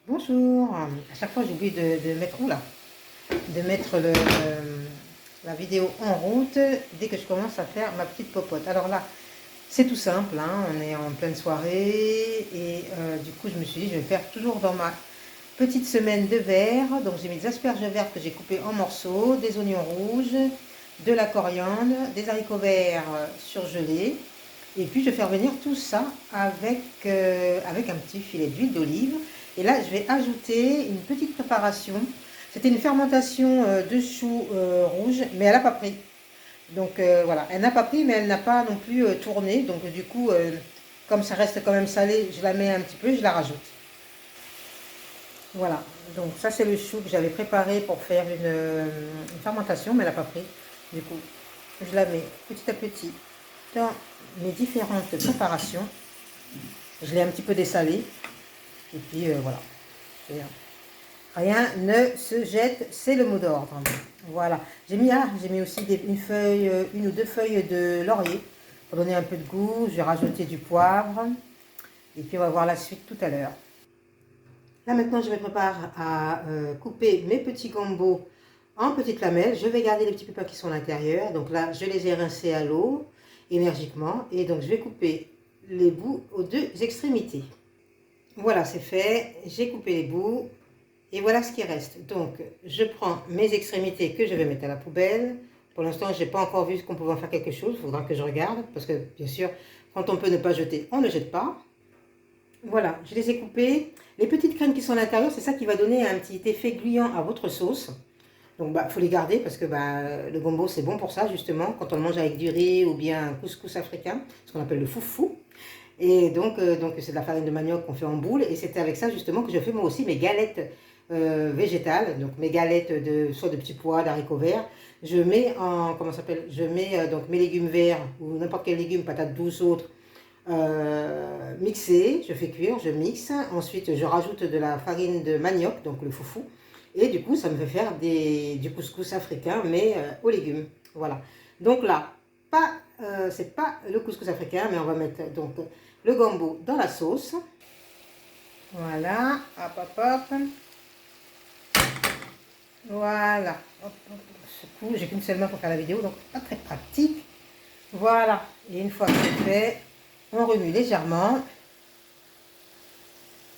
Bonjour. À chaque fois, j'oublie de mettre, oula, de mettre la vidéo en route dès que je commence à faire ma petite popote. Alors là, c'est tout simple, hein, on est en pleine soirée et du coup, je me suis dit, je vais faire toujours dans ma petite semaine de verre. Donc, j'ai mis des asperges vertes que j'ai coupées en morceaux, des oignons rouges, de la coriandre, des haricots verts surgelés. Et puis, je vais faire venir tout ça avec un petit filet d'huile d'olive. Et là, je vais ajouter une petite préparation. C'était une fermentation de choux rouges, mais elle n'a pas pris. Donc voilà, elle n'a pas pris, mais elle n'a pas non plus tourné. Donc du coup, comme ça reste quand même salé, je la mets un petit peu, je la rajoute. Voilà, donc ça c'est le chou que j'avais préparé pour faire une fermentation, mais elle n'a pas pris. Du coup, je la mets petit à petit dans mes différentes préparations. Je l'ai un petit peu dessalé. Et puis voilà. Rien ne se jette, c'est le mot d'ordre. Voilà. J'ai mis aussi une ou deux feuilles de laurier pour donner un peu de goût. J'ai rajouté du poivre. Et puis on va voir la suite tout à l'heure. Là maintenant, je me prépare à couper mes petits gambos en petites lamelles. Je vais garder les petits pépins qui sont à l'intérieur. Donc là, je les ai rincés à l'eau énergiquement. Et donc, je vais couper les bouts aux deux extrémités. Voilà, c'est fait. J'ai coupé les bouts. Et voilà ce qui reste. Donc, je prends mes extrémités que je vais mettre à la poubelle. Pour l'instant, je n'ai pas encore vu qu'on pouvait en faire quelque chose. Il faudra que je regarde. Parce que, bien sûr, quand on peut ne pas jeter, on ne jette pas. Voilà, je les ai coupées. Les petites graines qui sont à l'intérieur, c'est ça qui va donner un petit effet gluant à votre sauce. Donc, il faut les garder parce que le gombo, c'est bon pour ça, justement. Quand on le mange avec du riz ou bien un couscous africain, ce qu'on appelle le foufou. Et donc c'est de la farine de manioc qu'on fait en boule. Et c'est avec ça, justement, que je fais moi aussi mes galettes végétales. Donc, mes galettes soit de petits pois, d'haricots verts. Je mets comment ça s'appelle? Je mets donc mes légumes verts ou n'importe quel légume, patates douces, autres, mixés. Je fais cuire, je mixe. Ensuite, je rajoute de la farine de manioc, donc le foufou. Et du coup, ça me fait faire du couscous africain, mais aux légumes. Voilà. Donc là, c'est pas le couscous africain, mais on va mettre donc le gombo dans la sauce. Voilà, hop, hop, hop. Voilà. Hop, hop. Ce coup, j'ai qu'une seule main pour faire la vidéo, donc pas très pratique. Voilà. Et une fois que c'est fait, on remue légèrement.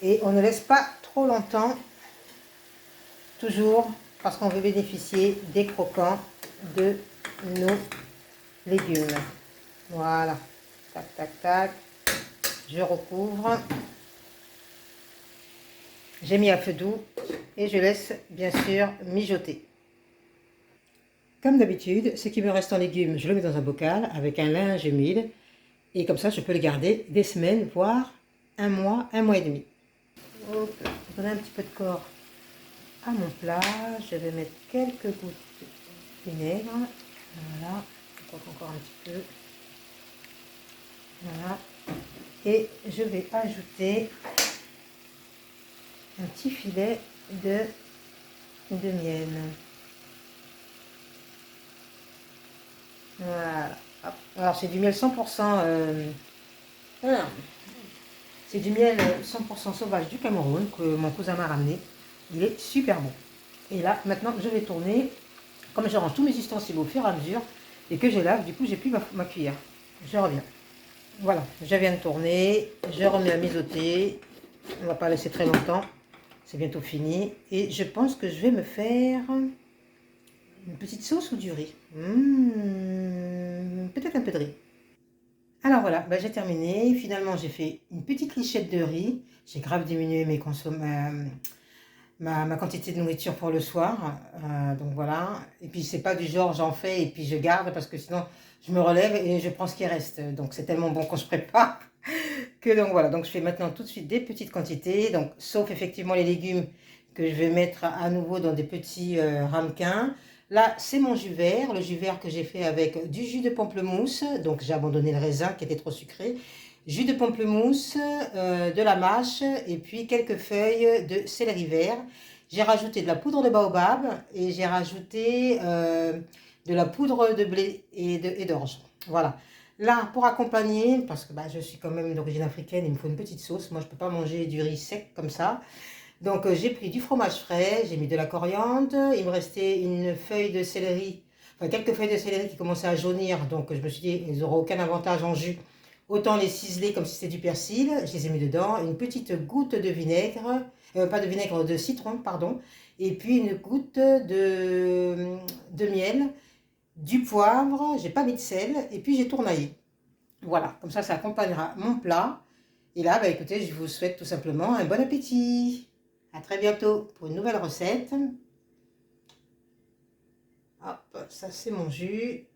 Et on ne laisse pas trop longtemps, toujours parce qu'on veut bénéficier des croquants de nos légumes. Voilà. Tac, tac, tac. Je recouvre. J'ai mis à feu doux et je laisse bien sûr mijoter. Comme d'habitude, ce qui me reste en légumes, je le mets dans un bocal avec un linge humide et comme ça je peux le garder des semaines, voire un mois et demi. Hop, pour donner un petit peu de corps à mon plat, je vais mettre quelques gouttes de vinaigre. Voilà, encore un petit peu. Voilà. Et je vais ajouter un petit filet de miel. Voilà. Hop. Alors c'est du miel 100%. C'est du miel 100% sauvage du Cameroun que mon cousin m'a ramené. Il est super bon. Et là, maintenant, je vais tourner. Comme je range tous mes ustensiles au fur et à mesure et que je lave, du coup, j'ai plus ma cuillère. Je reviens. Voilà, je viens de tourner. Je remets à mijoter. On ne va pas laisser très longtemps. C'est bientôt fini. Et je pense que je vais me faire une petite sauce ou du riz. Peut-être un peu de riz. Alors voilà, j'ai terminé. Finalement, j'ai fait une petite lichette de riz. J'ai grave diminué ma quantité de nourriture pour le soir. Donc voilà. Et puis, c'est pas du genre j'en fais et puis je garde parce que sinon, je me relève et je prends ce qui reste. Donc, c'est tellement bon quand je prépare que donc voilà. Donc, je fais maintenant tout de suite des petites quantités. Donc, sauf effectivement les légumes que je vais mettre à nouveau dans des petits ramequins. Là, c'est mon jus vert, le jus vert que j'ai fait avec du jus de pamplemousse. Donc, j'ai abandonné le raisin qui était trop sucré. Jus de pamplemousse, de la mâche et puis quelques feuilles de céleri vert. J'ai rajouté de la poudre de baobab et j'ai rajouté de la poudre de blé et d'orge. Voilà. Là, pour accompagner, parce que je suis quand même d'origine africaine, il me faut une petite sauce. Moi, je ne peux pas manger du riz sec comme ça. Donc j'ai pris du fromage frais, j'ai mis de la coriandre, il me restait une feuille de céleri, enfin quelques feuilles de céleri qui commençaient à jaunir, donc je me suis dit, ils n'auront aucun avantage en jus, autant les ciseler comme si c'était du persil, je les ai mis dedans, une petite goutte de vinaigre, pas de vinaigre, de citron, pardon, et puis une goutte de miel, du poivre, j'ai pas mis de sel, et puis j'ai tournaillé. Voilà, comme ça accompagnera mon plat. Et là, bah, écoutez, je vous souhaite tout simplement un bon appétit. À très bientôt pour une nouvelle recette. Hop, ça c'est mon jus.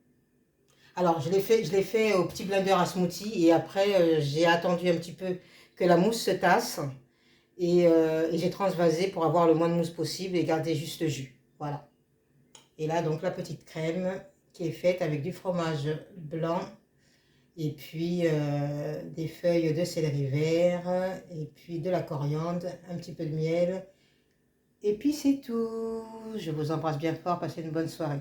Alors, je l'ai fait au petit blender à smoothie et après, j'ai attendu un petit peu que la mousse se tasse et j'ai transvasé pour avoir le moins de mousse possible et garder juste le jus. Voilà. Et là, donc, la petite crème qui est faite avec du fromage blanc et puis des feuilles de céleri vert, et puis de la coriandre, un petit peu de miel, et puis c'est tout. Je vous embrasse bien fort, passez une bonne soirée.